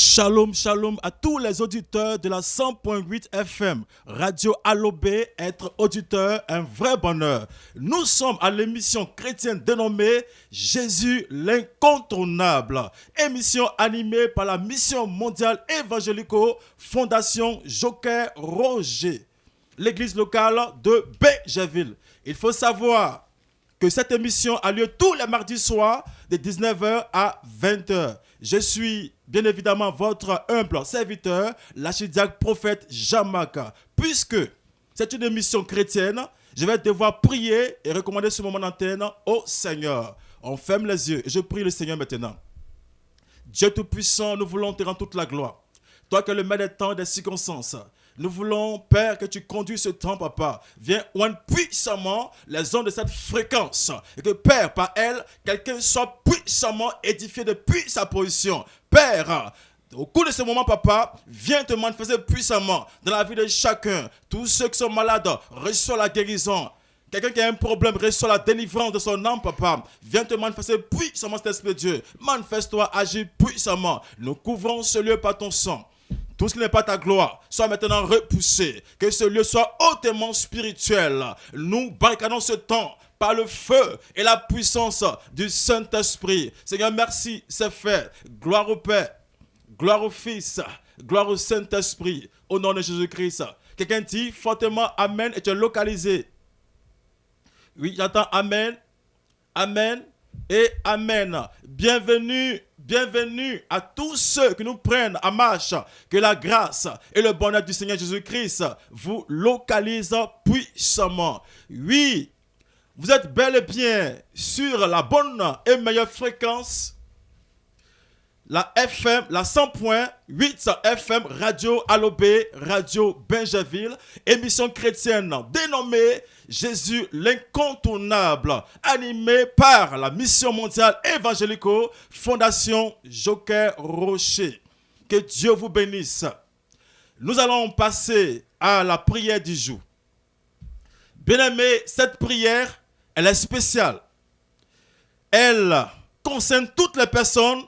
Shalom, shalom à tous les auditeurs de la 100.8 FM. Radio Alobé, être auditeur, un vrai bonheur. Nous sommes à l'émission chrétienne dénommée Jésus l'incontournable. Émission animée par la mission mondiale évangélico Fondation Joker Roger, l'église locale de Béjaville. Il faut savoir que cette émission a lieu tous les mardis soirs de 19h à 20h. Je suis bien évidemment votre humble serviteur, l'archidiacre prophète Jamaka. Puisque c'est une émission chrétienne, je vais devoir prier et recommander ce moment d'antenne au Seigneur. On ferme les yeux et je prie le Seigneur maintenant. Dieu Tout-Puissant, nous voulons te rendre toute la gloire. Toi qui es le maître des temps et des circonstances. Nous voulons, Père, que tu conduis ce temps, Papa. Viens oindre puissamment les ondes de cette fréquence. Et que, Père, par elle, quelqu'un soit puissamment édifié depuis sa position. Père, au cours de ce moment, Papa, viens te manifester puissamment dans la vie de chacun. Tous ceux qui sont malades, reçois la guérison. Quelqu'un qui a un problème, reçoit la délivrance de son âme, Papa. Viens te manifester puissamment, cet Esprit de Dieu. Manifeste-toi, agis puissamment. Nous couvrons ce lieu par ton sang. Tout ce qui n'est pas ta gloire soit maintenant repoussé. Que ce lieu soit hautement spirituel. Nous barricadons ce temps par le feu et la puissance du Saint-Esprit. Seigneur, merci, c'est fait. Gloire au Père, gloire au Fils, gloire au Saint-Esprit. Au nom de Jésus-Christ. Quelqu'un dit fortement Amen et tu es localisé. Oui, j'entends Amen, Amen et Amen. Bienvenue à tous ceux qui nous prennent en marche. Que la grâce et le bonheur du Seigneur Jésus-Christ vous localisent puissamment. Oui, vous êtes bel et bien sur la bonne et meilleure fréquence. La FM, la 100.8 FM, Radio Alobé, Radio Béjaville, émission chrétienne dénommée Jésus l'incontournable, animée par la mission mondiale évangélico Fondation Joker Rocher. Que Dieu vous bénisse. Nous allons passer à la prière du jour. Bien-aimés, cette prière, elle est spéciale. Elle concerne toutes les personnes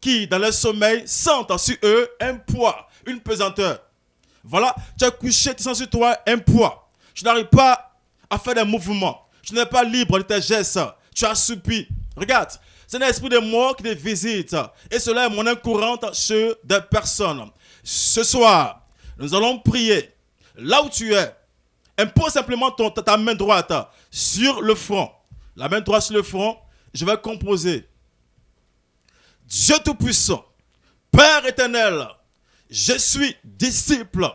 qui, dans leur sommeil, sentent sur eux un poids, une pesanteur. Voilà, tu es couché, tu sens sur toi un poids. Tu n'arrives pas à faire des mouvements. Tu n'es pas libre de tes gestes. Tu es assoupi. Regarde, c'est un esprit de mort qui te visite. Et cela est monnaie courante chez des personnes. Ce soir, nous allons prier. Là où tu es, impose simplement ta main droite sur le front. La main droite sur le front, je vais composer. Dieu Tout-Puissant, Père éternel, je suis disciple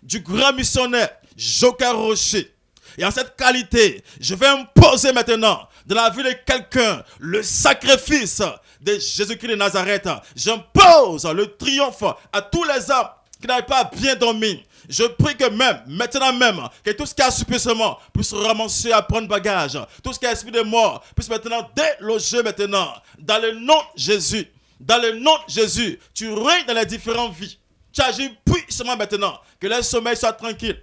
du grand missionnaire Joker Rocher. Et en cette qualité, je vais imposer maintenant dans la vie de quelqu'un le sacrifice de Jésus-Christ de Nazareth. J'impose le triomphe à tous les hommes qui n'arrivent pas à bien dormir. Je prie que maintenant même, que tout ce qui est assouplissement puisse ramasser à prendre bagage. Tout ce qui est esprit de mort puisse maintenant déloger maintenant. Dans le nom de Jésus. Dans le nom de Jésus, tu règnes dans les différentes vies. Tu agis puissamment maintenant. Que le sommeil soit tranquille.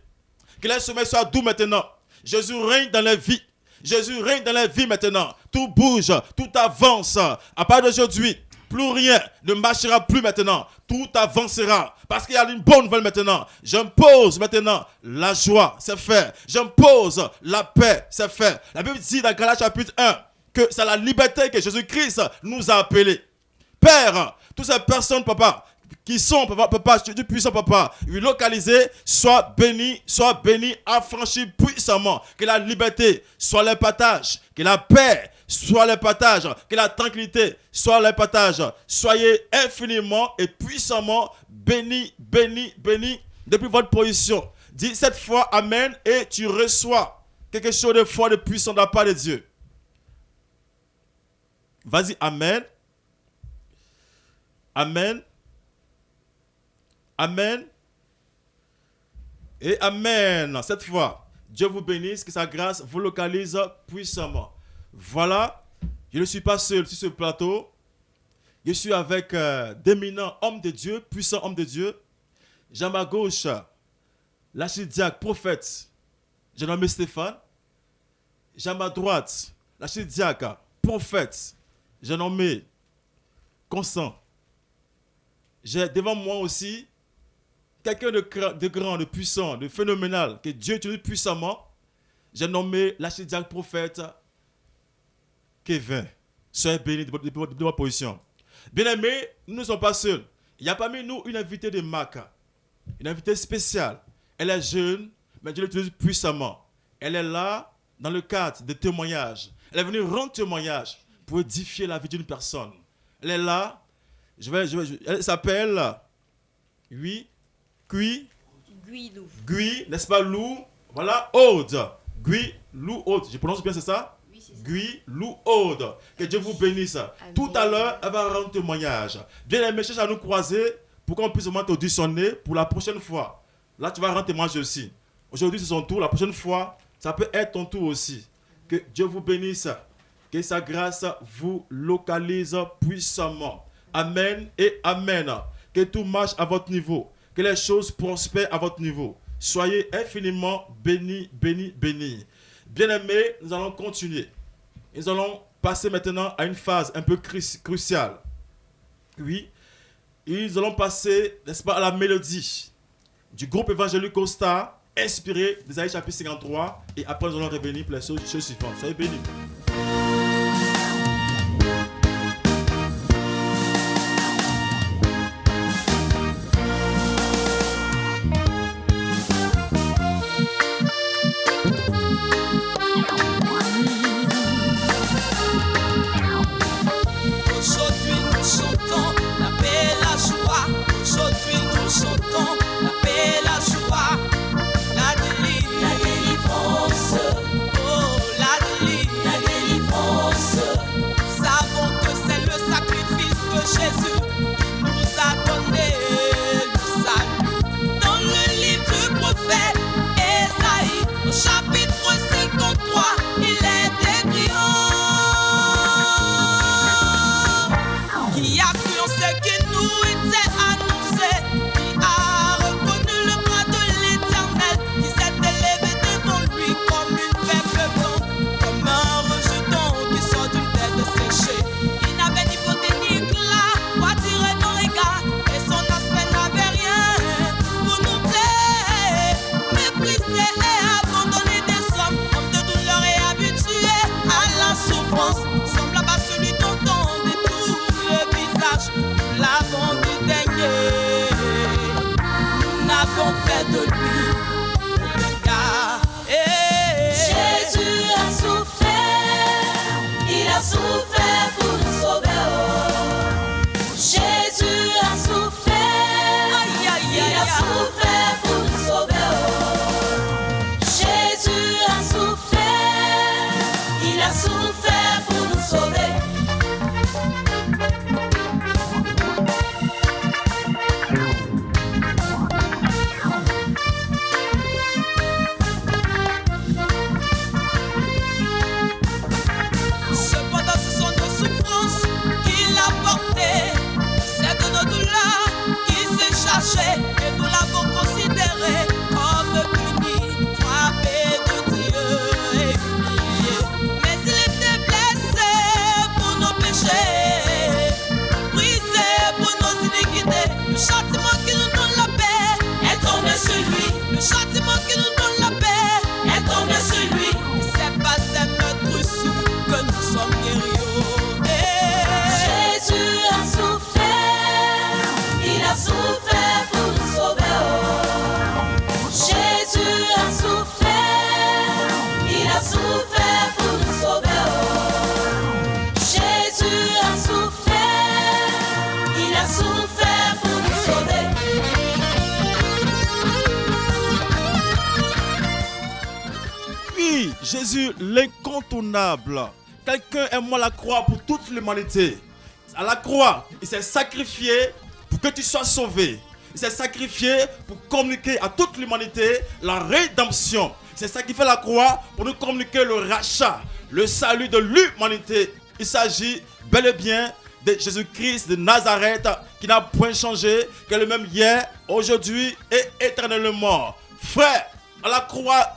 Que le sommeil soit doux maintenant. Jésus règne dans les vies. Jésus règne dans les vies maintenant. Tout bouge, tout avance. À partir d'aujourd'hui, plus rien ne marchera plus maintenant. Tout avancera. Parce qu'il y a une bonne nouvelle maintenant. J'impose maintenant la joie, c'est fait. J'impose la paix, c'est fait. La Bible dit dans Galates chapitre 1 que c'est la liberté que Jésus-Christ nous a appelés. Père, toutes ces personnes, Papa, qui sont, Papa, du puissant Papa, localisés, sois bénis, affranchis puissamment. Que la liberté soit le partage. Que la paix soit le partage. Que la tranquillité soit le partage. Soyez infiniment et puissamment bénis depuis votre position. Dis cette fois Amen et tu reçois quelque chose de fort, de puissant de la part de Dieu. Vas-y, Amen. Amen. Amen. Et Amen. Cette fois, Dieu vous bénisse, que sa grâce vous localise puissamment. Voilà, je ne suis pas seul sur ce plateau. Je suis avec d'éminents hommes de Dieu, puissants hommes de Dieu. J'ai à ma gauche l'archidiacre prophète, j'ai nommé Stéphane. J'ai à ma droite l'archidiacre prophète, j'ai nommé Constant. j'ai devant moi aussi quelqu'un de grand, de puissant, de phénoménal, que Dieu utilise puissamment. J'ai nommé l'archidiacre prophète Kevin. Soyez bénis de votre position. Bien-aimés, nous ne sommes pas seuls. Il y a parmi nous une invitée de marque, une invitée spéciale. Elle est jeune, mais Dieu l'utilise puissamment. Elle est là dans le cadre de témoignages. Elle est venue rendre témoignage pour édifier la vie d'une personne. Elle est là. Elle s'appelle Gui, n'est-ce pas, Lou? Voilà, Aude. Gui, Lou, Aude. Je prononce bien, c'est ça? Oui, c'est ça. Gui, Lou, Aude. Que Dieu vous bénisse. Amen. Tout à l'heure, elle va rendre témoignage. Bien aimé, cherche à nous croiser pour qu'on puisse vraiment t'auditionner pour la prochaine fois. Là, tu vas rendre témoignage aussi. Aujourd'hui, c'est son tour. La prochaine fois, ça peut être ton tour aussi. Que Dieu vous bénisse. Que sa grâce vous localise puissamment. Amen et amen. Que tout marche à votre niveau. Que les choses prospèrent à votre niveau. Soyez infiniment bénis, bénis, bénis. Bien-aimés, nous allons continuer. Nous allons passer maintenant à une phase un peu cruciale. Oui, et nous allons passer, n'est-ce pas, à la mélodie du groupe évangélique Costa, inspiré d'Ésaïe chapitre 53. Et après, nous allons revenir pour les choses suivantes. Soyez bénis. Jésus, l'incontournable. Quelqu'un est mort à la croix pour toute l'humanité. À la croix, il s'est sacrifié pour que tu sois sauvé. Il s'est sacrifié pour communiquer à toute l'humanité la rédemption. Il s'est sacrifié à la croix pour nous communiquer le rachat, le salut de l'humanité. Il s'agit bel et bien de Jésus-Christ de Nazareth qui n'a point changé, qui est le même hier, aujourd'hui et éternellement. Frère, à la croix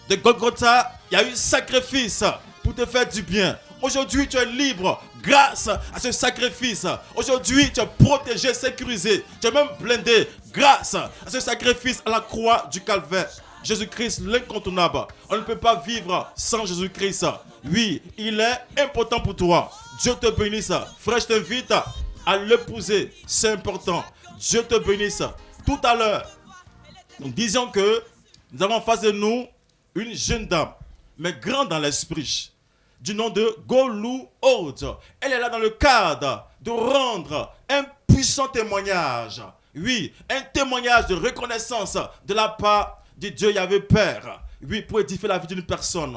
de Golgotha, il y a eu sacrifice pour te faire du bien. Aujourd'hui, tu es libre grâce à ce sacrifice. Aujourd'hui, tu es protégé, sécurisé, tu es même blindé grâce à ce sacrifice à la croix du Calvaire. Jésus-Christ, l'incontournable. On ne peut pas vivre sans Jésus-Christ. Oui, il est important pour toi. Dieu te bénisse. Frère, je t'invite à l'épouser. C'est important. Dieu te bénisse. Tout à l'heure, nous disions que nous avons en face de nous une jeune dame, mais grande dans l'esprit, du nom de Golou Aude. Elle est là dans le cadre de rendre un puissant témoignage. Oui, un témoignage de reconnaissance de la part de Dieu Yahvé Père. Oui, pour édifier la vie d'une personne.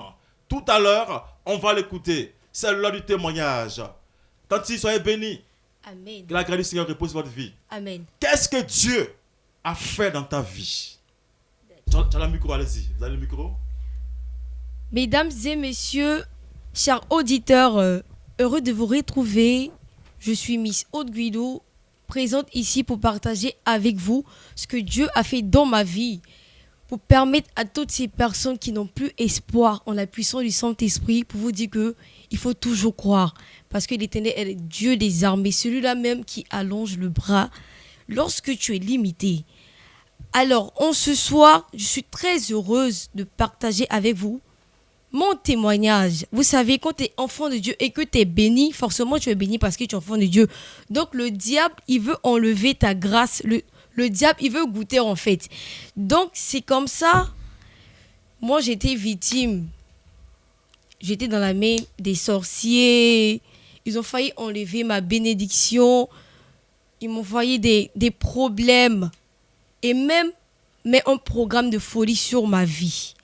Tout à l'heure, on va l'écouter. C'est l'heure du témoignage. Tanti, soyez bénis. Amen. Que la grâce du Seigneur repose votre vie. Amen. Qu'est-ce que Dieu a fait dans ta vie? Tu as le micro, allez-y. Vous avez le micro? Mesdames et messieurs, chers auditeurs, heureux de vous retrouver. Je suis Miss Aude Guido, présente ici pour partager avec vous ce que Dieu a fait dans ma vie, pour permettre à toutes ces personnes qui n'ont plus espoir en la puissance du Saint-Esprit, pour vous dire que il faut toujours croire, parce que l'Éternel est Dieu des armées, celui-là même qui allonge le bras lorsque tu es limité. Alors, en ce soir, je suis très heureuse de partager avec vous mon témoignage. Vous savez, quand tu es enfant de Dieu et que tu es béni, forcément tu es béni parce que tu es enfant de Dieu. Donc le diable, il veut enlever ta grâce. Le diable, il veut goûter en fait. Donc c'est comme ça. Moi, j'étais victime. J'étais dans la main des sorciers. Ils ont failli enlever ma bénédiction. Ils m'ont envoyé des problèmes. Et même un programme de folie sur ma vie.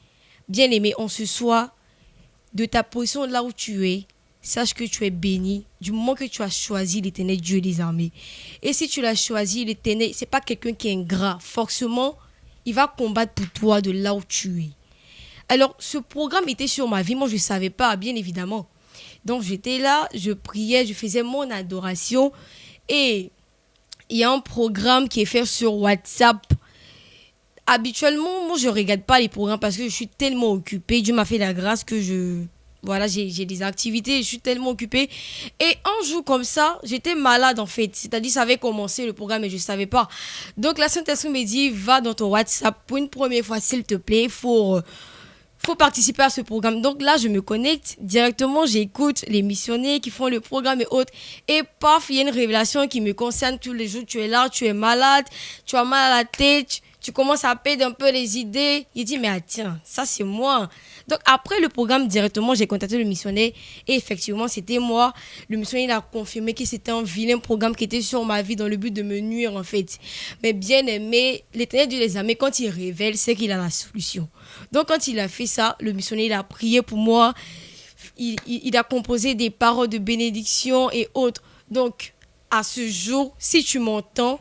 Bien aimé, en ce soir, de ta position là où tu es, sache que tu es béni du moment que tu as choisi l'Éternel Dieu des armées. Et si tu l'as choisi, l'Éternel, c'est pas quelqu'un qui est ingrat. Forcément, il va combattre pour toi de là où tu es. Alors, ce programme était sur ma vie. Moi, je ne savais pas, bien évidemment. Donc, j'étais là, je priais, je faisais mon adoration. Et il y a un programme qui est fait sur WhatsApp. Habituellement, moi, je ne regarde pas les programmes parce que je suis tellement occupée. Dieu m'a fait la grâce que j'ai des activités, je suis tellement occupée. Et un jour comme ça, j'étais malade en fait. C'est-à-dire, ça avait commencé le programme et je ne savais pas. Donc, la Sainte-Esprit me dit, va dans ton WhatsApp pour une première fois, s'il te plaît. Il faut participer à ce programme. Donc là, je me connecte directement, j'écoute les missionnaires qui font le programme et autres. Et paf, il y a une révélation qui me concerne tous les jours. Tu es là, tu es malade, tu as mal à la tête, tu commences à perdre un peu les idées. Il dit, mais tiens, ça c'est moi. Donc après le programme, directement, j'ai contacté le missionnaire. Et effectivement, c'était moi. Le missionnaire il a confirmé que c'était un vilain programme qui était sur ma vie dans le but de me nuire en fait. Mais bien aimé, l'Éternel Dieu les armées, quand il révèle, c'est qu'il a la solution. Donc quand il a fait ça, le missionnaire il a prié pour moi. Il a composé des paroles de bénédiction et autres. Donc à ce jour, si tu m'entends,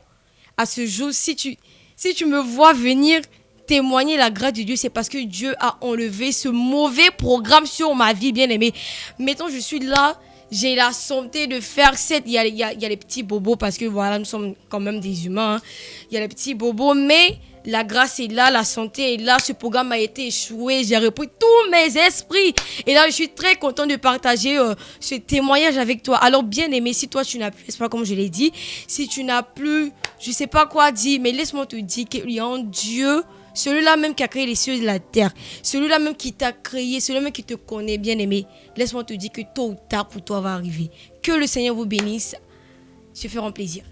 à ce jour, si tu me vois venir témoigner la grâce de Dieu, c'est parce que Dieu a enlevé ce mauvais programme sur ma vie, bien aimé. Mettons, je suis là, j'ai la santé de faire cette. Il y a les petits bobos parce que voilà, nous sommes quand même des humains. Hein. Il y a les petits bobos, mais la grâce est là, la santé est là. Ce programme a été échoué. J'ai repris tous mes esprits. Et là, je suis très content de partager ce témoignage avec toi. Alors, bien aimé, si toi, tu n'as plus espoir, comme je l'ai dit, si tu n'as plus, je ne sais pas quoi dire, mais laisse-moi te dire qu'il y a un Dieu, celui-là même qui a créé les cieux et la terre, celui-là même qui t'a créé, celui-là même qui te connaît, bien aimé. Laisse-moi te dire que tôt ou tard, pour toi, va arriver. Que le Seigneur vous bénisse. Se fera un plaisir.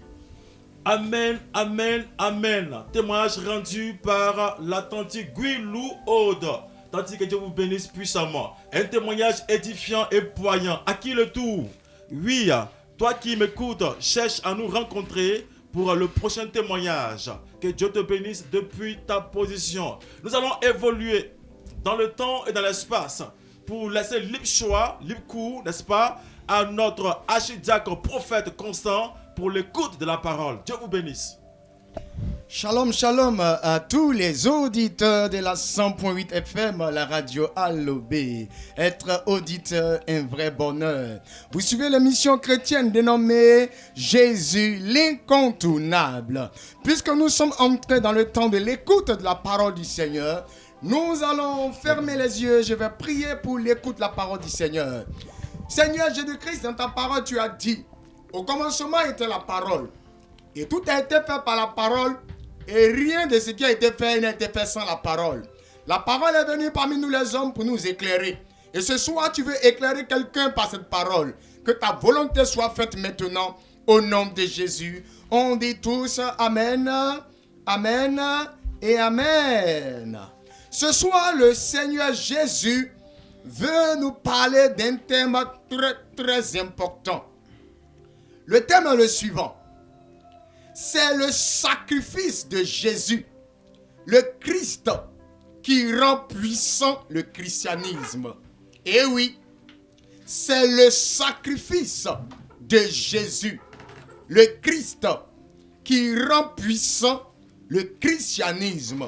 Amen, amen, amen. Témoignage rendu par l'authentique Guilou Aude. Tandis que Dieu vous bénisse puissamment. Un témoignage édifiant et poignant. À qui le tour? Oui, toi qui m'écoutes, cherche à nous rencontrer pour le prochain témoignage. Que Dieu te bénisse depuis ta position. Nous allons évoluer dans le temps et dans l'espace pour laisser libre choix, libre cours, n'est-ce pas, à notre archidiacre prophète Constant pour l'écoute de la parole. Dieu vous bénisse. Shalom, shalom à tous les auditeurs de la 100.8 FM, la radio Allobé. Être auditeur, un vrai bonheur. Vous suivez l'émission chrétienne dénommée Jésus l'incontournable. Puisque nous sommes entrés dans le temps de l'écoute de la parole du Seigneur, nous allons fermer les yeux. Je vais prier pour l'écoute de la parole du Seigneur. Seigneur Jésus-Christ, dans ta parole, tu as dit, au commencement était la parole. Et tout a été fait par la parole. Et rien de ce qui a été fait n'a été fait sans la parole. La parole est venue parmi nous les hommes pour nous éclairer. Et ce soir, tu veux éclairer quelqu'un par cette parole. Que ta volonté soit faite maintenant au nom de Jésus. On dit tous Amen, Amen et Amen. Ce soir, le Seigneur Jésus veut nous parler d'un thème très très important. Le thème est le suivant. C'est le sacrifice de Jésus, le Christ, qui rend puissant le christianisme. Et oui, c'est le sacrifice de Jésus, le Christ, qui rend puissant le christianisme.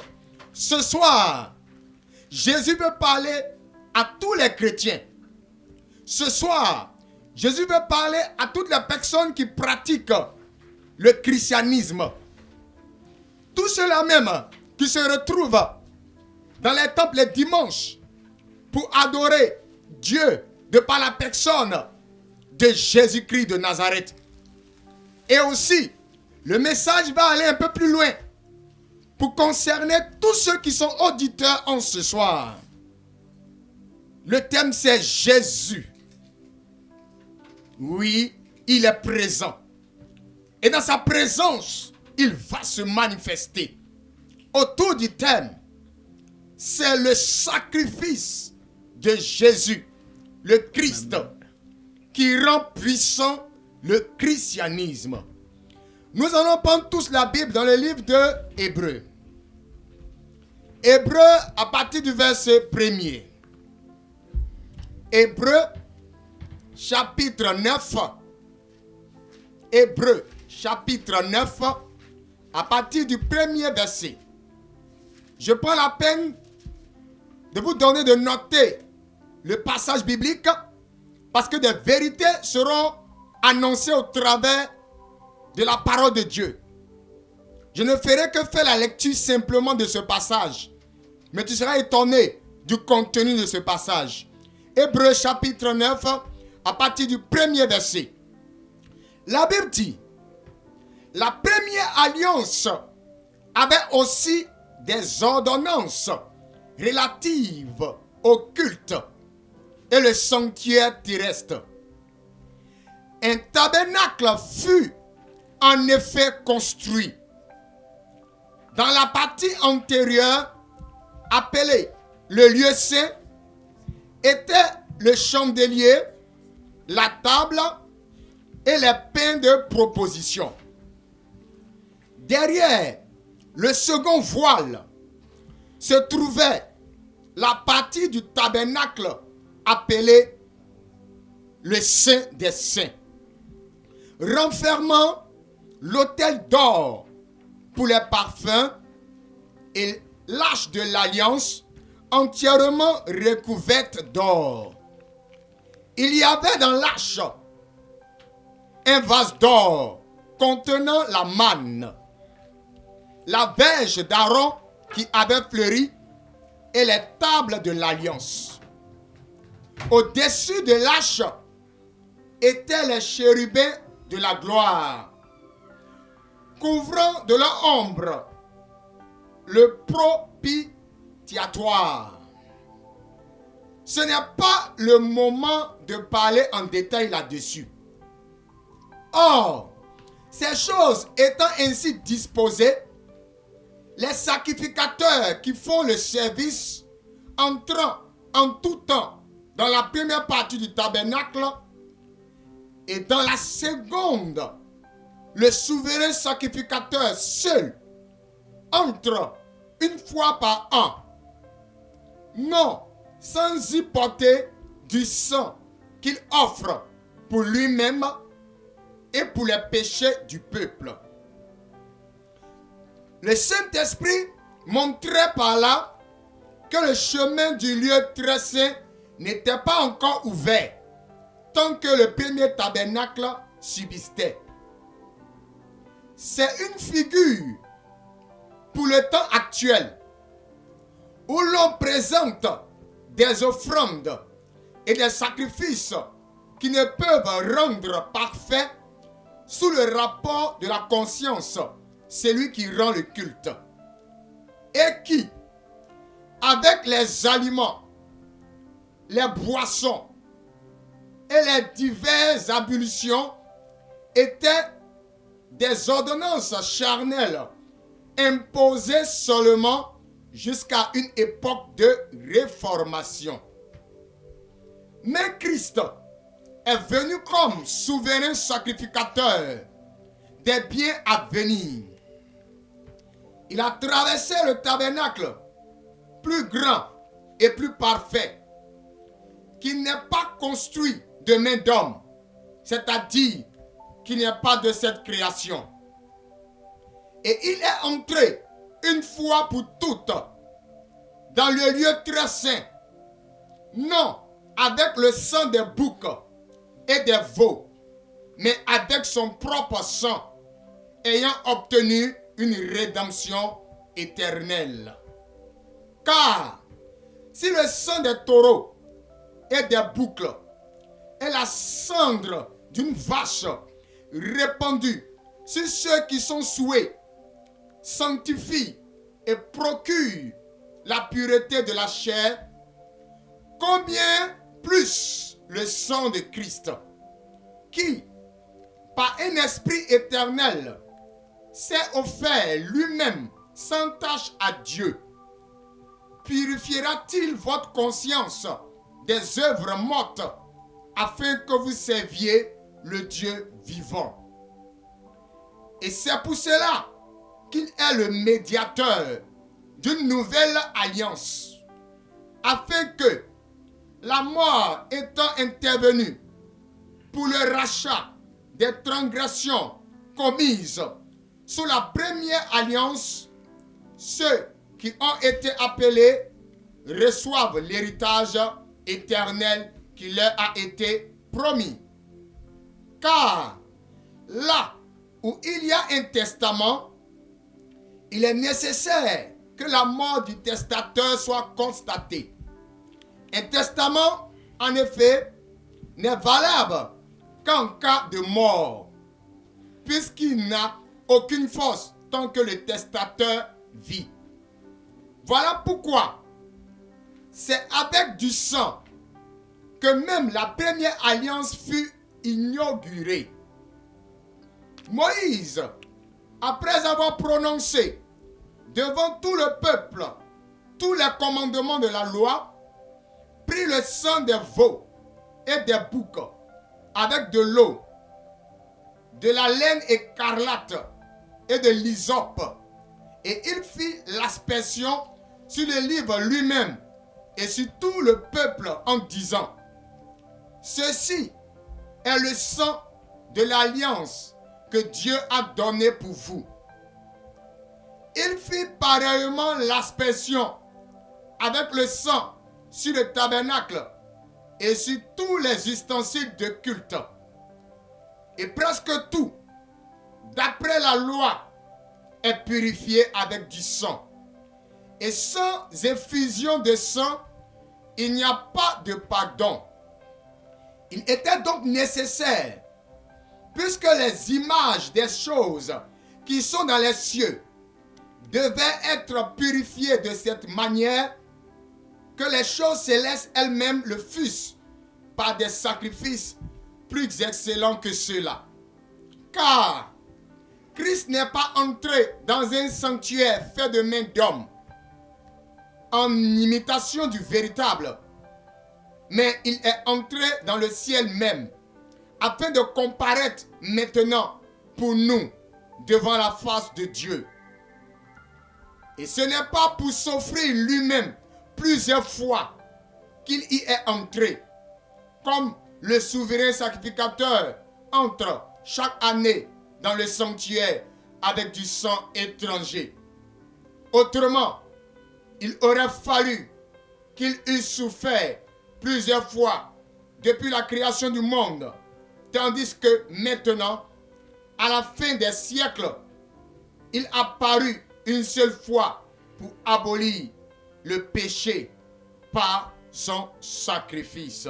Ce soir, Jésus veut parler à tous les chrétiens. Ce soir, Jésus veut parler à toutes les personnes qui pratiquent le christianisme. Tous ceux-là même qui se retrouvent dans les temples les dimanches pour adorer Dieu de par la personne de Jésus-Christ de Nazareth. Et aussi, le message va aller un peu plus loin pour concerner tous ceux qui sont auditeurs en ce soir. Le thème c'est Jésus. Oui, il est présent. Et dans sa présence, il va se manifester. Autour du thème, c'est le sacrifice de Jésus, le Christ, qui rend puissant le christianisme. Nous allons prendre tous la Bible dans le livre de Hébreux. Hébreux à partir du verset 1er. Hébreux chapitre 9. Hébreux chapitre 9 à partir du premier verset. Je prends la peine de vous donner de noter le passage biblique parce que des vérités seront annoncées au travers de la parole de Dieu. Je ne ferai que faire la lecture simplement de ce passage, mais tu seras étonné du contenu de ce passage. Hébreux chapitre 9 à partir du premier verset. La Bible dit: la première alliance avait aussi des ordonnances relatives au culte et le sanctuaire terrestre. Un tabernacle fut en effet construit dans la partie antérieure, appelée le lieu saint, était le chandelier, la table et les pains de proposition. Derrière le second voile se trouvait la partie du tabernacle appelée le Saint des Saints, renfermant l'autel d'or pour les parfums et l'arche de l'alliance entièrement recouverte d'or. Il y avait dans l'arche un vase d'or contenant la manne, la verge d'Aaron qui avait fleuri et les tables de l'alliance. Au-dessus de l'arche étaient les chérubins de la gloire, couvrant de leur ombre le propitiatoire. Ce n'est pas le moment de parler en détail là-dessus. Or, ces choses étant ainsi disposées, les sacrificateurs qui font le service entrant en tout temps dans la première partie du tabernacle et dans la seconde, le souverain sacrificateur seul entre une fois par an, non sans y porter du sang qu'il offre pour lui-même et pour les péchés du peuple. Le Saint-Esprit montrait par là que le chemin du lieu très saint n'était pas encore ouvert tant que le premier tabernacle subsistait. C'est une figure pour le temps actuel où l'on présente des offrandes et des sacrifices qui ne peuvent rendre parfait sous le rapport de la conscience, c'est lui qui rend le culte. Et qui, avec les aliments, les boissons et les diverses ablutions, étaient des ordonnances charnelles imposées seulement jusqu'à une époque de réformation. Mais Christ est venu comme souverain sacrificateur des biens à venir. Il a traversé le tabernacle plus grand et plus parfait, qui n'est pas construit de main d'homme, c'est-à-dire qu'il n'y a pas de cette création. Et il est entré une fois pour toutes dans le lieu très saint, non avec le sang des boucs et des veaux, mais avec son propre sang, ayant obtenu une rédemption éternelle. Car si le sang des taureaux et des boucs est la cendre d'une vache répandue sur ceux qui sont souillés, sanctifie et procure la pureté de la chair, combien plus le sang de Christ, qui, par un esprit éternel, s'est offert lui-même sans tache à Dieu, purifiera-t-il votre conscience des œuvres mortes afin que vous serviez le Dieu vivant? Et c'est pour cela qu'il est le médiateur d'une nouvelle alliance, afin que, la mort étant intervenue pour le rachat des transgressions commises sous la première alliance, ceux qui ont été appelés reçoivent l'héritage éternel qui leur a été promis. Car là où il y a un testament, il est nécessaire que la mort du testateur soit constatée. Un testament, en effet, n'est valable qu'en cas de mort, puisqu'il n'a aucune force tant que le testateur vit. Voilà pourquoi c'est avec du sang que même la première alliance fut inaugurée. Moïse, après avoir prononcé devant tout le peuple tous les commandements de la loi, prit le sang des veaux et des boucs avec de l'eau, de la laine écarlate et de l'hysope, et il fit l'aspersion sur le livre lui-même et sur tout le peuple en disant: ceci est le sang de l'alliance que Dieu a donné pour vous. Il fit pareillement l'aspersion avec le sang sur le tabernacle et sur tous les ustensiles de culte. Et presque tout, d'après la loi, est purifié avec du sang. Et sans effusion de sang, il n'y a pas de pardon. Il était donc nécessaire, puisque les images des choses qui sont dans les cieux devaient être purifiées de cette manière, que les choses célestes elles-mêmes le fussent par des sacrifices plus excellents que ceux-là. Car Christ n'est pas entré dans un sanctuaire fait de main d'homme, en imitation du véritable, mais il est entré dans le ciel même, afin de comparaître maintenant pour nous devant la face de Dieu. Et ce n'est pas pour s'offrir lui-même plusieurs fois qu'il y est entré, comme le souverain sacrificateur entre chaque année dans le sanctuaire avec du sang étranger. Autrement, il aurait fallu qu'il eût souffert plusieurs fois depuis la création du monde, tandis que maintenant, à la fin des siècles, il apparut une seule fois pour abolir le péché par son sacrifice.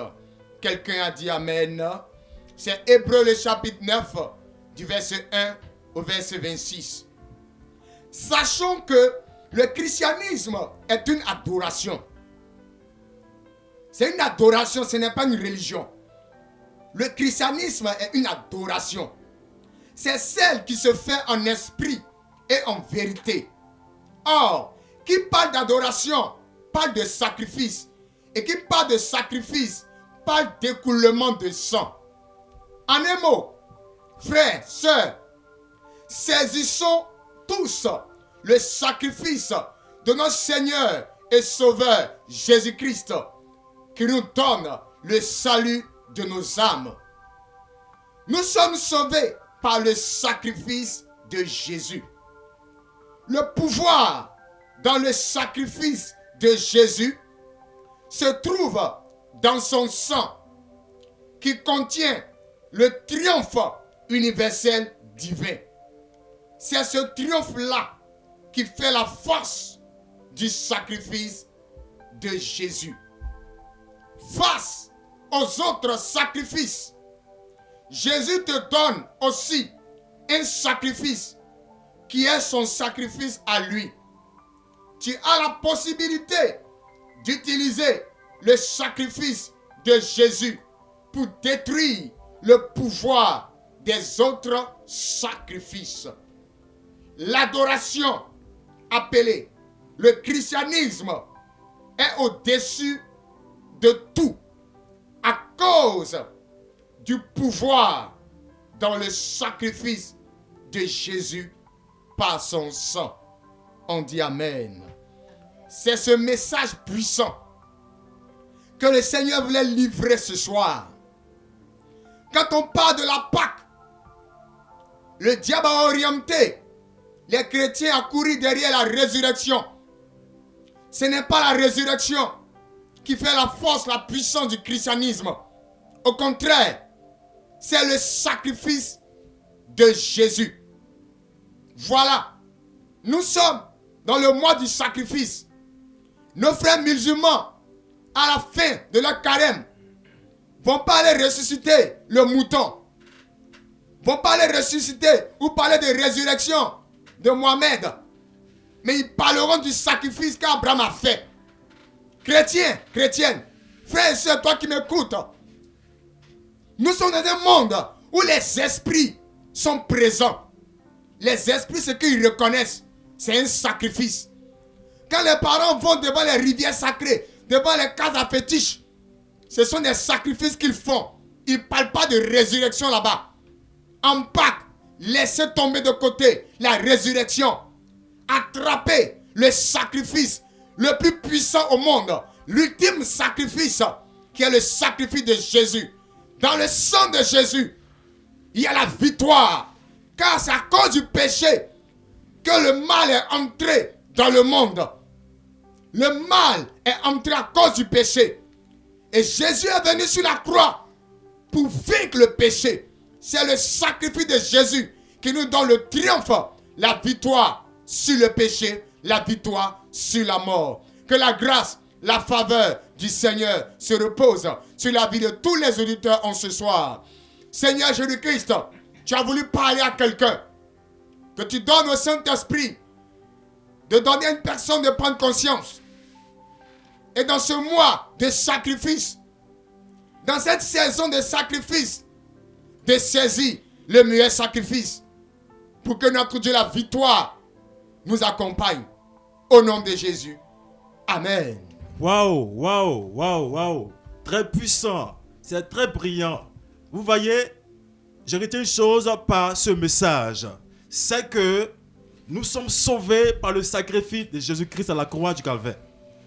Quelqu'un a dit Amen. C'est Hébreux le chapitre 9, du verset 1 au verset 26. Sachons que le christianisme est une adoration. C'est une adoration, ce n'est pas une religion. Le christianisme est une adoration. C'est celle qui se fait en esprit et en vérité. Or, qui parle d'adoration, parle de sacrifice. Et qui parle de sacrifice, parle d'écoulement de sang. En un mot, frères, sœurs, saisissons tous le sacrifice de notre Seigneur et Sauveur Jésus-Christ, qui nous donne le salut de nos âmes. Nous sommes sauvés par le sacrifice de Jésus. Le pouvoir dans le sacrifice de Jésus se trouve dans son sang qui contient le triomphe universel divin. C'est ce triomphe-là qui fait la force du sacrifice de Jésus. Face aux autres sacrifices, Jésus te donne aussi un sacrifice qui est son sacrifice à lui. Tu as la possibilité d'utiliser le sacrifice de Jésus pour détruire le pouvoir des autres sacrifices. L'adoration, appelée le christianisme, est au-dessus de tout à cause du pouvoir dans le sacrifice de Jésus par son sang. On dit Amen. C'est ce message puissant que le Seigneur voulait livrer ce soir. Quand on parle de la Pâque, le diable a orienté les chrétiens à courir derrière la résurrection. Ce n'est pas la résurrection qui fait la force, la puissance du christianisme. Au contraire, c'est le sacrifice de Jésus. Voilà, nous sommes dans le mois du sacrifice. Nos frères musulmans, à la fin de leur carême, vont pas aller ressusciter le mouton. Vont pas aller ressusciter ou parler de résurrection de Mohamed. Mais ils parleront du sacrifice qu'Abraham a fait. Chrétiens, chrétiennes, frères et sœurs, toi qui m'écoutes, nous sommes dans un monde où les esprits sont présents. Les esprits, ce qu'ils reconnaissent, c'est un sacrifice. Quand les parents vont devant les rivières sacrées, devant les cases à fétiches, ce sont des sacrifices qu'ils font. Ils ne parlent pas de résurrection là-bas. En Pâques, laissez tomber de côté la résurrection. Attrapez le sacrifice le plus puissant au monde. L'ultime sacrifice qui est le sacrifice de Jésus. Dans le sang de Jésus, il y a la victoire. Car c'est à cause du péché que le mal est entré dans le monde. Le mal est entré à cause du péché. Et Jésus est venu sur la croix pour vaincre le péché. C'est le sacrifice de Jésus qui nous donne le triomphe, la victoire sur le péché, la victoire sur la mort. Que la grâce, la faveur du Seigneur se repose sur la vie de tous les auditeurs en ce soir. Seigneur Jésus-Christ, tu as voulu parler à quelqu'un. Que tu donnes au Saint-Esprit de donner à une personne de prendre conscience. Et dans ce mois de sacrifice, dans cette saison de sacrifice, de saisir le meilleur sacrifice pour que notre Dieu, la victoire, nous accompagne. Au nom de Jésus. Amen. Waouh, waouh, waouh, waouh. Très puissant. C'est très brillant. Vous voyez, j'ai retenu une chose par ce message. C'est que nous sommes sauvés par le sacrifice de Jésus-Christ à la croix du Calvaire.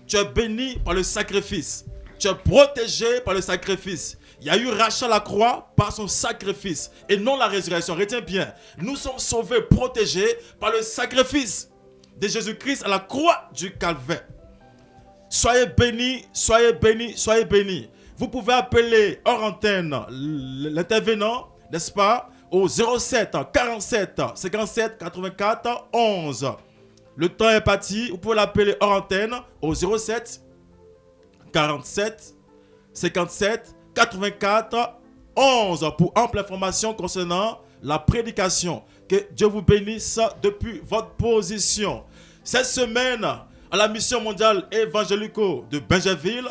Tu es béni par le sacrifice. Tu es protégé par le sacrifice. Il y a eu rachat à la croix par son sacrifice et non la résurrection. Retiens bien, nous sommes sauvés, protégés par le sacrifice de Jésus-Christ à la croix du Calvaire. Soyez bénis, soyez bénis, soyez bénis. Vous pouvez appeler hors antenne l'intervenant, n'est-ce pas, au 07 47 57 84 11. Le temps est parti. Vous pouvez l'appeler hors antenne au 07 47 57 84 11 pour ample information concernant la prédication. Que Dieu vous bénisse depuis votre position. Cette semaine, à la mission mondiale évangélico de Bingerville,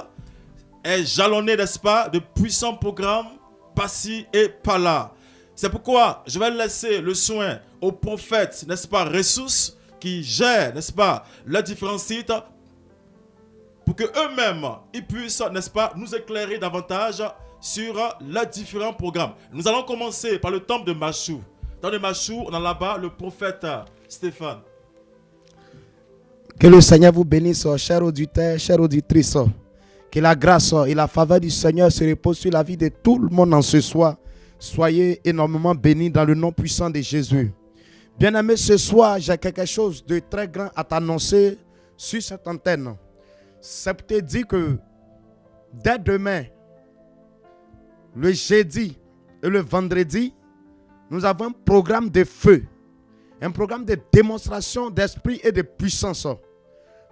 est jalonnée, n'est-ce pas, de puissants programmes par-ci et par-là. C'est pourquoi je vais laisser le soin aux prophètes, n'est-ce pas, ressources qui gèrent, n'est-ce pas, les différents sites pour que eux-mêmes, ils puissent, n'est-ce pas, nous éclairer davantage sur les différents programmes. Nous allons commencer par le temple de Machou. Dans le Machou, on a là-bas le prophète Stéphane. Que le Seigneur vous bénisse, chers auditeurs, chères auditrices. Que la grâce et la faveur du Seigneur se reposent sur la vie de tout le monde en ce soir. Soyez énormément bénis dans le nom puissant de Jésus. Bien-aimés, ce soir, j'ai quelque chose de très grand à t'annoncer sur cette antenne. C'est pour te dire que dès demain, le jeudi et le vendredi, nous avons un programme de feu. Un programme de démonstration d'esprit et de puissance.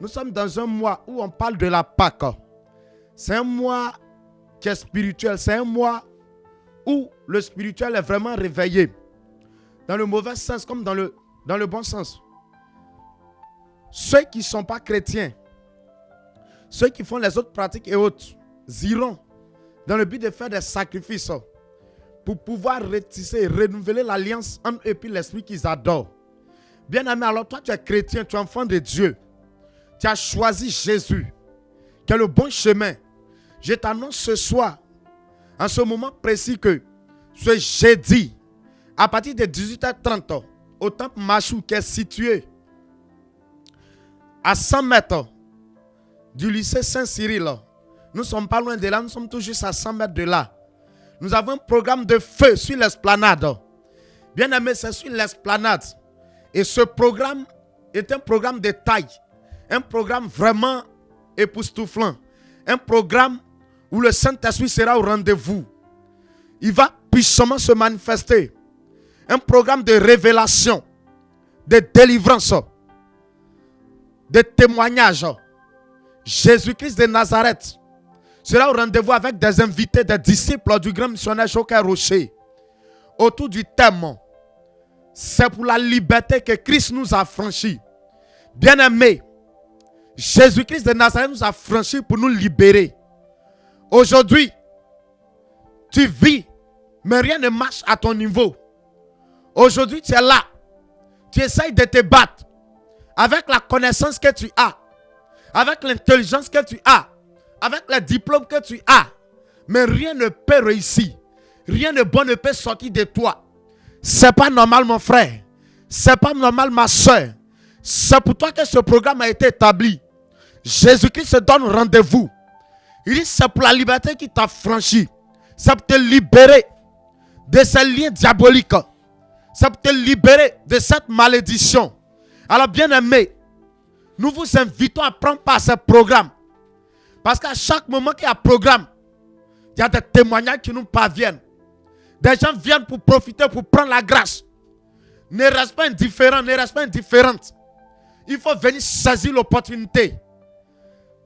Nous sommes dans un mois où on parle de la Pâque. C'est un mois qui est spirituel. C'est un mois où le spirituel est vraiment réveillé. Dans le mauvais sens comme dans le bon sens. Ceux qui ne sont pas chrétiens, ceux qui font les autres pratiques et autres, iront dans le but de faire des sacrifices pour pouvoir retisser, renouveler l'alliance entre eux et puis l'esprit qu'ils adorent. Bien aimé, alors toi tu es chrétien, tu es enfant de Dieu. Tu as choisi Jésus, qui est le bon chemin. Je t'annonce ce soir, en ce moment précis, que ce jeudi, à partir de 18h30, au temple Machou, qui est situé à 100 mètres du lycée Saint-Cyril, nous ne sommes pas loin de là, nous sommes tout juste à 100 mètres de là. Nous avons un programme de feu sur l'esplanade. Bien aimé, c'est sur l'esplanade. Et ce programme est un programme de taille. Un programme vraiment époustouflant. Un programme où le Saint-Esprit sera au rendez-vous. Il va puissamment se manifester. Un programme de révélation, de délivrance, de témoignage. Jésus-Christ de Nazareth sera au rendez-vous avec des invités, des disciples du grand missionnaire Joker Rocher. Autour du thème, c'est pour la liberté que Christ nous a franchi. Bien-aimés, Jésus-Christ de Nazareth nous a franchi pour nous libérer. Aujourd'hui, tu vis, mais rien ne marche à ton niveau. Aujourd'hui, tu es là. Tu essayes de te battre avec la connaissance que tu as, avec l'intelligence que tu as, avec les diplômes que tu as. Mais rien ne peut réussir. Rien de bon ne peut sortir de toi. C'est pas normal, mon frère. C'est pas normal, ma soeur. C'est pour toi que ce programme a été établi. Jésus-Christ se donne rendez-vous. Il dit c'est pour la liberté qu'il t'a franchi. C'est pour te libérer de ces liens diaboliques. C'est pour te libérer de cette malédiction. Alors bien aimé, nous vous invitons à prendre part à ce programme. Parce qu'à chaque moment qu'il y a un programme, il y a des témoignages qui nous parviennent. Des gens viennent pour profiter, pour prendre la grâce. Ne reste pas indifférent, ne reste pas indifférente. Il faut venir saisir l'opportunité.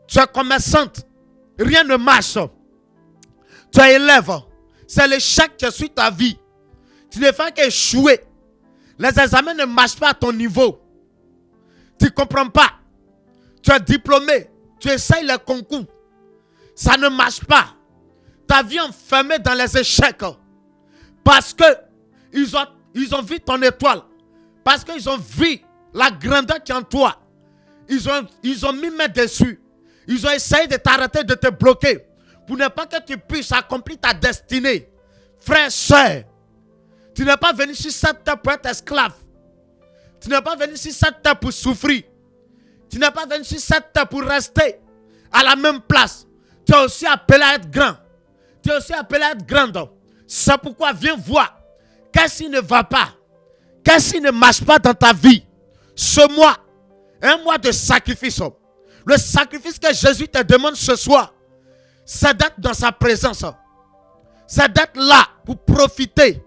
Tu es commerçante, rien ne marche. Tu es élève, c'est l'échec qui suit ta vie. Tu ne fais qu'échouer. Les examens ne marchent pas à ton niveau. Tu ne comprends pas. Tu es diplômé, tu essayes les concours. Ça ne marche pas. Ta vie enfermée dans les échecs. Parce que ils ont vu ton étoile. Parce qu'ils ont vu la grandeur qui est en toi. Ils ont mis main dessus. Ils ont essayé de t'arrêter, de te bloquer. Pour ne pas que tu puisses accomplir ta destinée. Frère, soeur, tu n'es pas venu sur cette terre pour être esclave. Tu n'es pas venu sur cette terre pour souffrir. Tu n'es pas venu sur cette terre pour rester à la même place. Tu es aussi appelé à être grand. Tu es aussi appelé à être grande. C'est pourquoi viens voir. Qu'est-ce qui ne va pas? Qu'est-ce qui ne marche pas dans ta vie? Ce mois, un mois de sacrifice. Le sacrifice que Jésus te demande ce soir, c'est d'être dans sa présence. C'est d'être là pour profiter.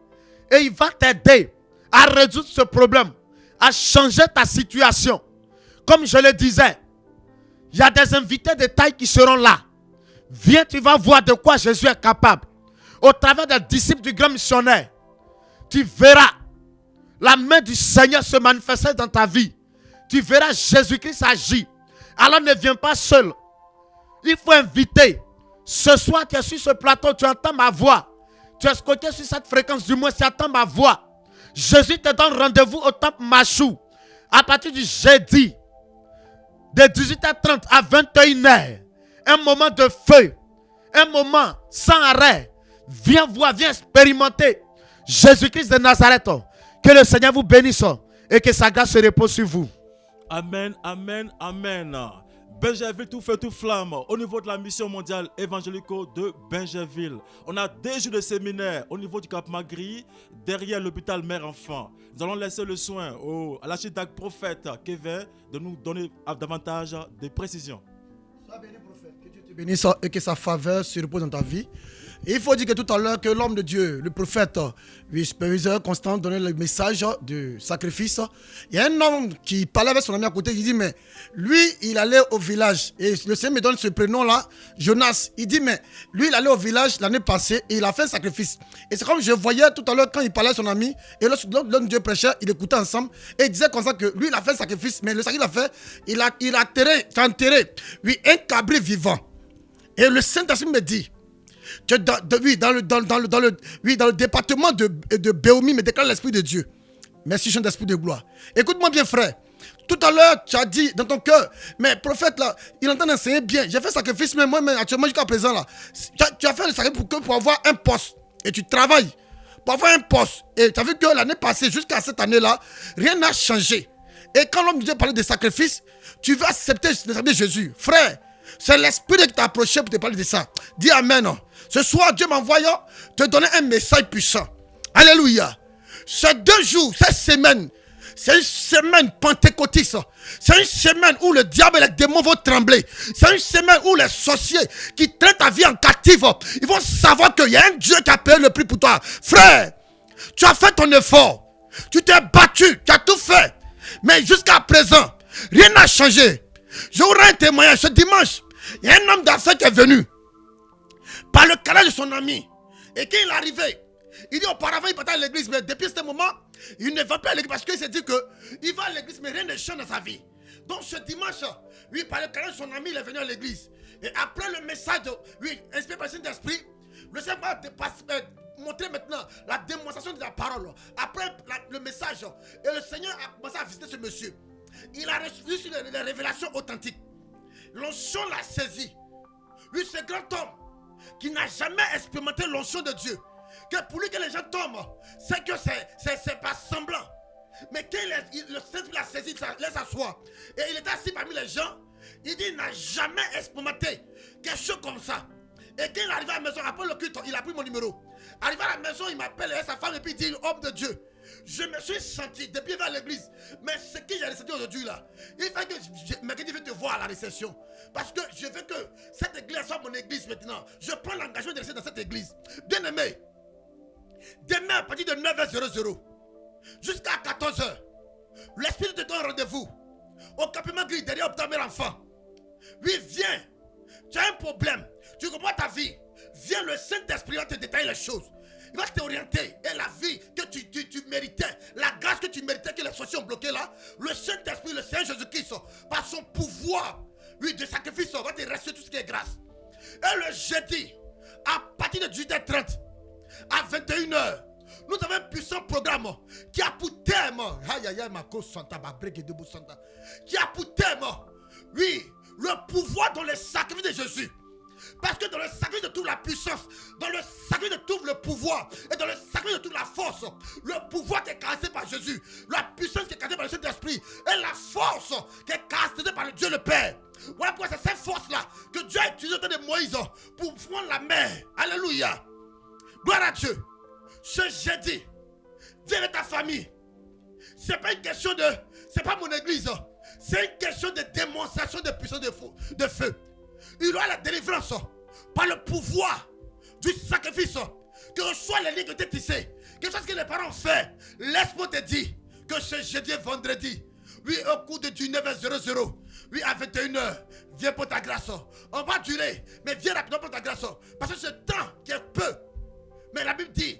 Et il va t'aider à résoudre ce problème, à changer ta situation. Comme je le disais, il y a des invités de taille qui seront là. Viens, tu vas voir de quoi Jésus est capable. au travers des disciples du grand missionnaire, tu verras la main du Seigneur se manifester dans ta vie. Tu verras Jésus-Christ agir. Alors ne viens pas seul. Il faut inviter. Ce soir, tu es sur ce plateau, tu entends ma voix. Tu es scotché sur cette fréquence, du moins, tu entends ma voix. Jésus te donne rendez-vous au temple Machou. À partir du jeudi, de 18h30 à 21h. Un moment de feu. Un moment sans arrêt. Viens voir, viens expérimenter Jésus-Christ de Nazareth. Que le Seigneur vous bénisse et que sa grâce se repose sur vous. Amen, amen, amen. Benjerville, tout feu, tout flamme. Au niveau de la mission mondiale évangélico de Benjerville, on a des jours de séminaire au niveau du Cap Magri, derrière l'hôpital mère-enfant. Nous allons laisser le soin à l'archidiacre prophète Kevin de nous donner davantage de précisions. Sois béni, prophète, que Dieu te bénisse et que sa faveur se repose dans ta vie. Et il faut dire que tout à l'heure que l'homme de Dieu, le prophète, lui, superviseur Constant, donnait le message de sacrifice. Il y a un homme qui parlait avec son ami à côté, il dit, mais lui, il allait au village. Et le Seigneur me donne ce prénom-là, Jonas. Il dit, mais lui, il allait au village l'année passée et il a fait un sacrifice. Et c'est comme je voyais tout à l'heure quand il parlait à son ami, et lorsque l'homme de Dieu prêchait, il écoutait ensemble, et il disait comme ça que lui, il a fait un sacrifice, mais le sacrifice qu'il a fait, il a enterré, oui, un cabri vivant. Et le Saint-Esprit me dit, que dans le département de Béomi me déclare l'Esprit de Dieu. Merci, Saint Esprit de gloire. Écoute-moi bien, frère. Tout à l'heure, tu as dit dans ton cœur, mais prophète, là, il entend enseigner bien. J'ai fait sacrifice, mais moi, actuellement, jusqu'à présent, là, tu as fait le sacrifice pour avoir un poste. Et tu travailles pour avoir un poste. Et tu as vu que l'année passée, jusqu'à cette année-là, rien n'a changé. Et quand l'homme de Dieu parlait de sacrifice, tu veux accepter le sacrifice de Jésus. Frère, c'est l'Esprit qui t'a approché pour te parler de ça. Dis Amen. Ce soir, Dieu m'envoie te donner un message puissant. Alléluia. Ces 2 jours, cette semaine, c'est une semaine pentecôtiste. C'est une semaine où le diable et les démons vont trembler. C'est une semaine où les sorciers qui traitent ta vie en captive, ils vont savoir qu'il y a un Dieu qui a payé le prix pour toi. Frère, tu as fait ton effort. Tu t'es battu, tu as tout fait. Mais jusqu'à présent, rien n'a changé. J'aurai un témoignage ce dimanche. Il y a un homme d'affaires qui est venu par le canal de son ami. Et quand il est arrivé, il dit auparavant il partait à l'église, mais depuis ce moment, il ne va plus à l'église parce qu'il s'est dit qu'il va à l'église, mais rien ne change dans sa vie. Donc ce dimanche, lui, par le canal de son ami, il est venu à l'église. Et après le message, lui, inspiré par le Saint-Esprit, le Seigneur va montrer maintenant la démonstration de la parole. Après le message, et le Seigneur a commencé à visiter ce monsieur. Il a reçu les révélations authentiques. L'onction l'a saisi. Lui, ce grand homme qui n'a jamais expérimenté l'onction de Dieu. Que pour lui que les gens tombent, c'est que c'est pas semblant. Mais quand le Saint-Esprit l'a saisi, il laisse asseoir. Et il est assis parmi les gens. Il dit qu'il n'a jamais expérimenté quelque chose comme ça. Et quand il est arrivé à la maison, après le culte, il a pris mon numéro. Arrivé à la maison, il m'appelle et sa femme et puis il dit, homme de Dieu, je me suis senti depuis vers l'église. Mais ce que j'ai ressenti aujourd'hui là, il fait que je vais te voir à la réception. Parce que je veux que cette église soit mon église maintenant. Je prends l'engagement de rester dans cette église. Bien aimé, demain à partir de 9h00 jusqu'à 14h, l'Esprit te donne rendez-vous au campement gris derrière l'hôpital mère-enfant. Oui, viens. Tu as un problème. Tu comprends ta vie. Viens, le Saint-Esprit va te détailler les choses. Il va t'orienter. Et la vie que tu méritais, la grâce que tu méritais, que les sorciers ont bloqué là, le Saint-Esprit, le Seigneur Jésus-Christ, par son pouvoir, lui, de sacrifice, va te rester tout ce qui est grâce. Et le jeudi, à partir de 18h30, à 21h, nous avons un puissant programme qui a pour thème, qui a pour thème, oui, le pouvoir dans le sacrifice de Jésus. Parce que dans le sacrifice de toute la puissance, dans le sacrifice de tout le pouvoir, et dans le sacrifice de toute la force, le pouvoir qui est caractérisé par Jésus, la puissance qui est caractérisée par le Saint-Esprit, et la force qui est caractérisée par le Dieu le Père. Voilà pourquoi c'est cette force-là que Dieu a utilisée au temps de Moïse pour prendre la mer. Alléluia. Gloire à Dieu. Ce jeudi, viens avec ta famille. C'est pas une question de... C'est pas mon église. C'est une question de démonstration de puissance de feu. Il y aura la délivrance par le pouvoir du sacrifice. Que ce soit les lignes que tu as tissées, que ce soit ce que les parents ont fait. Laisse-moi te dire que ce jeudi et vendredi, oui, au cours de 9h00, oui, à 21h, viens pour ta grâce. On va durer, mais viens rapidement pour ta grâce. Parce que ce temps qui est peu, Mais la Bible dit,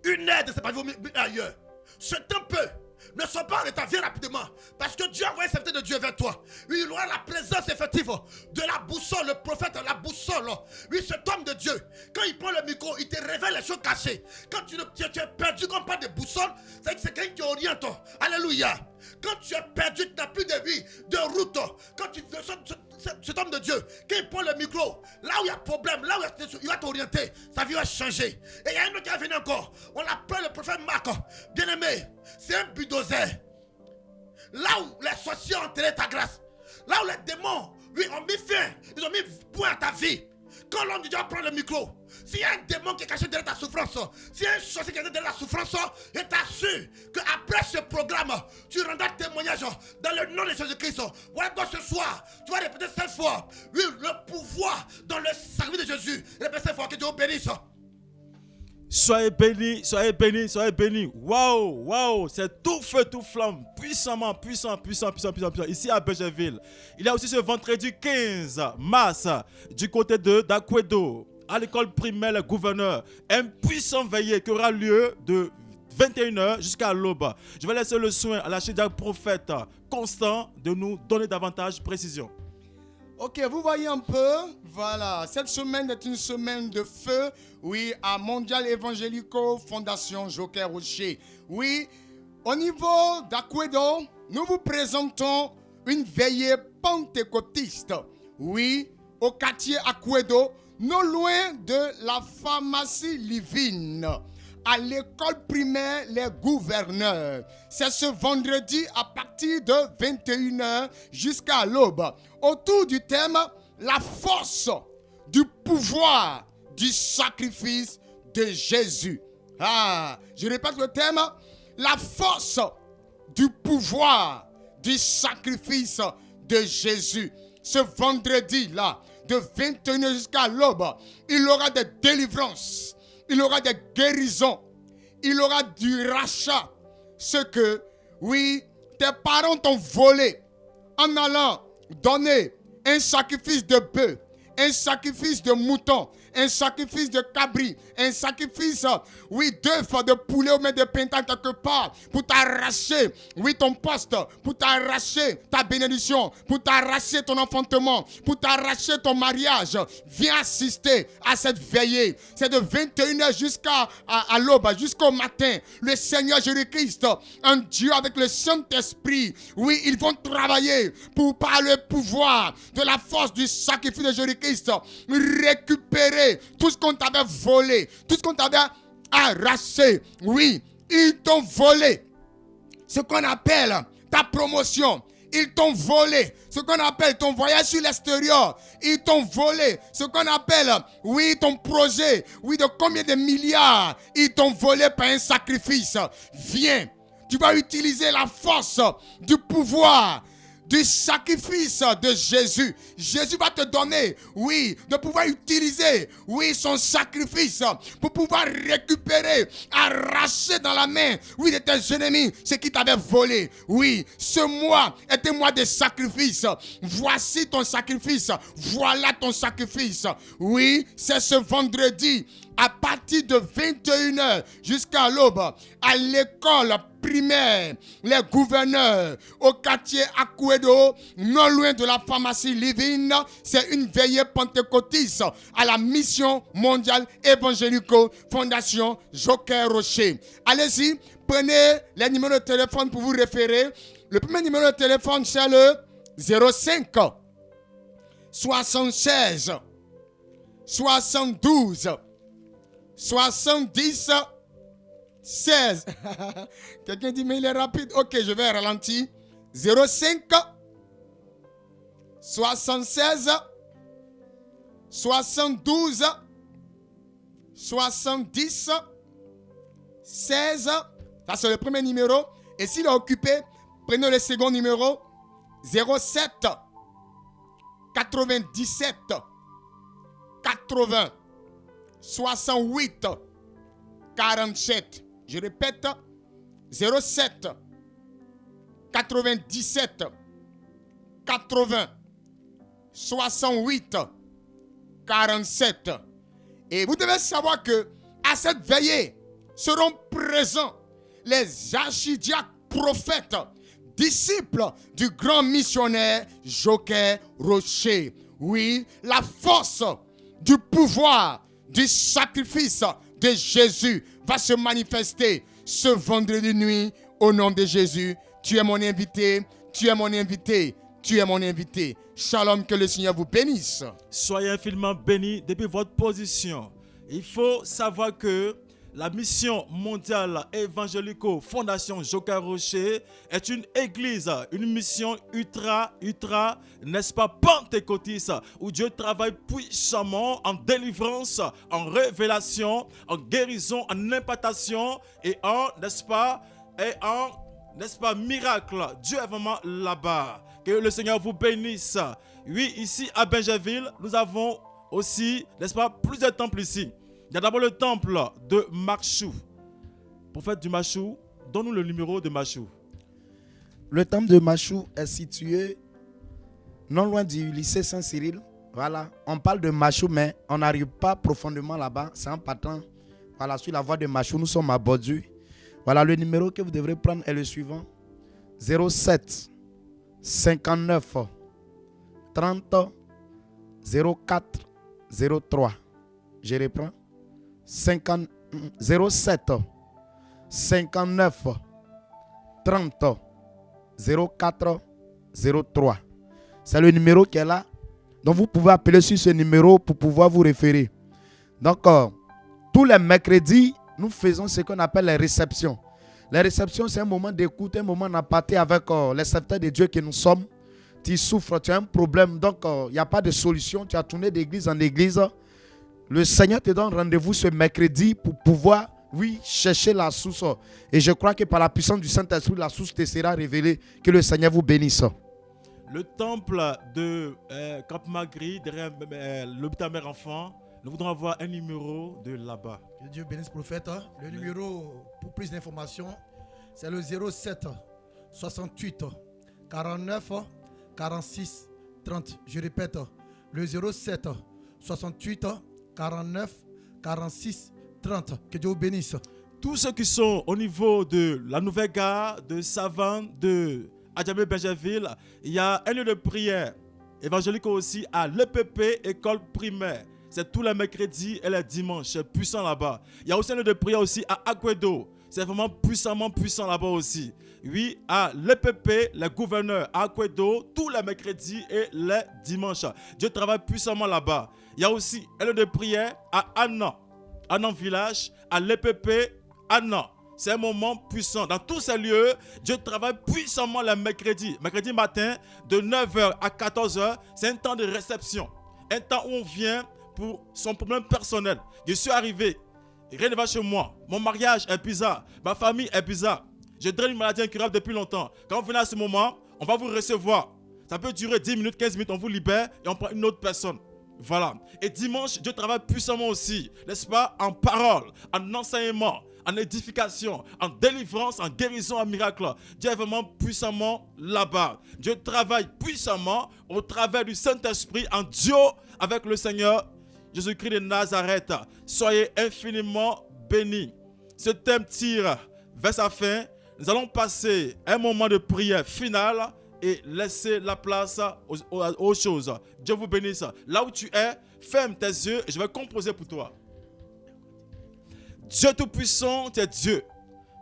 une aide, c'est pas vaut mieux ailleurs. Ce temps peut. Ne sois pas en retard, viens rapidement. Parce que Dieu a envoyé cette de Dieu vers toi. Oui, il aura la présence effective de la boussole, le prophète, la boussole. Oui, cet homme de Dieu, quand il prend le micro, il te révèle les choses cachées. Quand tu es perdu, quand on parle de boussole, c'est quelqu'un qui oriente. Alléluia. Quand tu es perdu, tu n'as plus de vie, de route. Quand tu cet homme de Dieu, quand il prend le micro, là où il y a problème, là où il va t'orienter, sa vie va changer. Et il y a un autre qui va venir encore. On l'appelle le prophète Marc. Bien aimé, c'est un bulldozer. Là où les sorciers ont enterré ta grâce, là où les démons, oui, ont mis fin, ils ont mis point à ta vie. Quand l'homme de Dieu prend le micro, s'il y a un démon qui est caché derrière ta souffrance, s'il y a un sorcier qui est derrière la souffrance, je t'assure qu'après ce programme, tu rendras témoignage dans le nom de Jésus-Christ. Voilà toi ce soir, tu vas répéter 7 fois. Oui, le pouvoir dans le sacrifice de Jésus. Répète 7 fois, que Dieu vous bénisse. Soyez bénis, soyez bénis, soyez bénis. Waouh, waouh, c'est tout feu, tout flamme, puissamment, puissant. Ici à Bergerville. Il y a aussi ce vendredi 15 mars, du côté de d'Akwedo, à l'école primaire Le Gouverneur, un puissant veillée qui aura lieu de 21h jusqu'à l'aube. Je vais laisser le soin à l'archidiacre prophète Constant de nous donner davantage de précision. Ok, vous voyez un peu, voilà, cette semaine est une semaine de feu, oui, à Mondial Evangelico Fondation Joker Rocher. Oui, au niveau d'Akwedo, nous vous présentons une veillée pentecôtiste, oui, au quartier Akwedo, non loin de la pharmacie Livine, à l'école primaire Les Gouverneurs. C'est ce vendredi à partir de 21h jusqu'à l'aube. Autour du thème, la force du pouvoir du sacrifice de Jésus. Ah, je répète le thème, la force du pouvoir du sacrifice de Jésus. Ce vendredi-là, de 21h jusqu'à l'aube, il y aura des délivrances. Il y aura des guérisons. Il y aura du rachat. Ce que, oui, tes parents t'ont volé en allant donner un sacrifice de bœuf, un sacrifice de mouton, un sacrifice de cabri, un sacrifice, oui, d'œufs, de poulet ou même de pintan quelque part pour t'arracher, oui, ton poste, pour t'arracher ta bénédiction, pour t'arracher ton enfantement, pour t'arracher ton mariage. Viens assister à cette veillée. C'est de 21h jusqu'à l'aube, jusqu'au matin. Le Seigneur Jésus-Christ, un Dieu avec le Saint-Esprit, oui, ils vont travailler pour, par le pouvoir de la force du sacrifice de Jésus-Christ, récupérer tout ce qu'on t'avait volé, tout ce qu'on t'avait arraché. Oui, ils t'ont volé ce qu'on appelle ta promotion. Ils t'ont volé ce qu'on appelle ton voyage sur l'extérieur. Ils t'ont volé ce qu'on appelle, oui, ton projet. Oui, de combien de milliards ils t'ont volé par un sacrifice. Viens, tu vas utiliser la force du pouvoir du sacrifice de Jésus. Jésus va te donner, oui, de pouvoir utiliser, oui, son sacrifice pour pouvoir récupérer, arracher dans la main, oui, de tes ennemis, ce qui t'avait volé. Oui, ce mois est un mois de sacrifice. Voici ton sacrifice. Voilà ton sacrifice. Oui, c'est ce vendredi à partir de 21h jusqu'à l'aube, à l'école primaire, Les Gouverneurs, au quartier Akwedo, non loin de la pharmacie Livine. C'est une veillée pentecôtiste à la mission mondiale évangélico Fondation Joker Rocher. Allez-y, prenez les numéros de téléphone pour vous référer. Le premier numéro de téléphone, c'est le 05 76 72 70 16. Quelqu'un dit mais il est rapide. Ok, je vais ralentir. 05 76 72 70 16. Ça c'est le premier numéro. Et s'il est occupé, prenez le second numéro. 07 97 80 68 47. Je répète, 07 97 80 68 47. Et vous devez savoir que À cette veillée seront présents les archidiacres prophètes, disciples du grand missionnaire Joker Rocher. Oui, la force du pouvoir, du sacrifice de Jésus va se manifester ce vendredi nuit au nom de Jésus. Tu es mon invité, tu es mon invité, tu es mon invité. Shalom, que le Seigneur vous bénisse. Soyez infiniment bénis depuis votre position. Il faut savoir que la mission mondiale évangélico Fondation Joker Rocher est une église, une mission ultra, n'est-ce pas, pentecôtiste, où Dieu travaille puissamment en délivrance, en révélation, en guérison, en impartation et en, n'est-ce pas, miracle. Dieu est vraiment là-bas. Que le Seigneur vous bénisse. Oui, ici à Benjerville, nous avons aussi, n'est-ce pas, plusieurs temples ici. Il y a d'abord le temple de Machou. Prophète du Machou, donne-nous le numéro de Machou. Le temple de Machou est situé non loin du lycée Saint-Cyril. Voilà, on parle de Machou, mais on n'arrive pas profondément là-bas. C'est en partant, voilà, sur la voie de Machou, nous sommes à Bordu. Voilà, le numéro que vous devrez prendre est le suivant. 07 59 30 04 03. Je reprends. 07 59 30 04 03. C'est le numéro qui est là. Donc vous pouvez appeler sur ce numéro pour pouvoir vous référer. Donc tous les mercredis, nous faisons ce qu'on appelle les réceptions. Les réceptions, c'est un moment d'écoute, un moment d'apathie avec les serviteurs de Dieu que nous sommes. Tu souffres, tu as un problème, donc il n'y a pas de solution. Tu as tourné d'église en église. Le Seigneur te donne rendez-vous ce mercredi pour pouvoir, oui, chercher la source. Et je crois que par la puissance du Saint-Esprit, la source te sera révélée. Que le Seigneur vous bénisse. Le temple de Cap-Magri, derrière l'hôpital mère-enfant, nous voudrons avoir un numéro de là-bas. Que Dieu bénisse le prophète. Le numéro pour plus d'informations, c'est le 07 68 49 46 30. Je répète, le 07 68 49 46 30. Que Dieu vous bénisse. Tous ceux qui sont au niveau de la nouvelle gare, de Savane, de Adjamé-Benjerville, il y a un lieu de prière évangélique aussi à l'EPP, école primaire. C'est tous les mercredis et les dimanches. C'est puissant là-bas. Il y a aussi un lieu de prière aussi à Agüedo. C'est vraiment puissamment puissant là-bas aussi. Oui, à l'EPP, les gouverneurs à Agüedo, tous les mercredis et les dimanches. Dieu travaille puissamment là-bas. Il y a aussi un lieu de prière à Annan Village, à l'EPP Annan. C'est un moment puissant. Dans tous ces lieux, Dieu travaille puissamment les mercredis. Mercredi matin, de 9h à 14h, c'est un temps de réception. Un temps où on vient pour son problème personnel. Je suis arrivé, rien ne va chez moi. Mon mariage est bizarre. Ma famille est bizarre. Je draine une maladie incurable depuis longtemps. Quand vous venez à ce moment, on va vous recevoir. Ça peut durer 10 minutes, 15 minutes, on vous libère et on prend une autre personne. Voilà. Et dimanche, Dieu travaille puissamment aussi, n'est-ce pas, en parole, en enseignement, en édification, en délivrance, en guérison, en miracle. Dieu est vraiment puissamment là-bas. Dieu travaille puissamment au travers du Saint-Esprit en duo avec le Seigneur Jésus-Christ de Nazareth. Soyez infiniment bénis. Ce thème tire vers sa fin. Nous allons passer un moment de prière finale et laisser la place aux choses. Dieu vous bénisse. Là où tu es, ferme tes yeux et je vais composer pour toi. Dieu Tout-Puissant, tu es Dieu.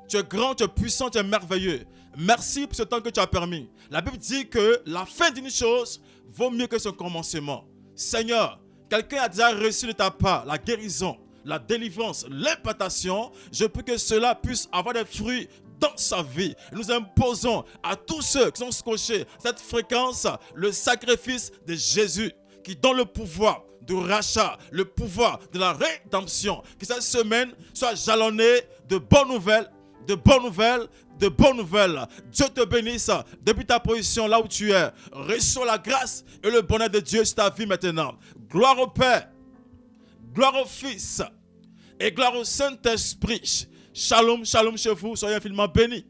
Tu es grand, tu es puissant, tu es merveilleux. Merci pour ce temps que tu as permis. La Bible dit que la fin d'une chose vaut mieux que son commencement. Seigneur, quelqu'un a déjà reçu de ta part la guérison, la délivrance, l'impartation. Je prie que cela puisse avoir des fruits dans sa vie. Nous imposons à tous ceux qui sont scotchés cette fréquence, le sacrifice de Jésus qui donne le pouvoir de rachat, le pouvoir de la rédemption. Que cette semaine soit jalonnée de bonnes nouvelles, de bonnes nouvelles, de bonnes nouvelles. Dieu te bénisse depuis ta position là où tu es. Reçois la grâce et le bonheur de Dieu sur ta vie maintenant. Gloire au Père, gloire au Fils et gloire au Saint-Esprit. Shalom, shalom chez vous. Soyez infiniment bénis.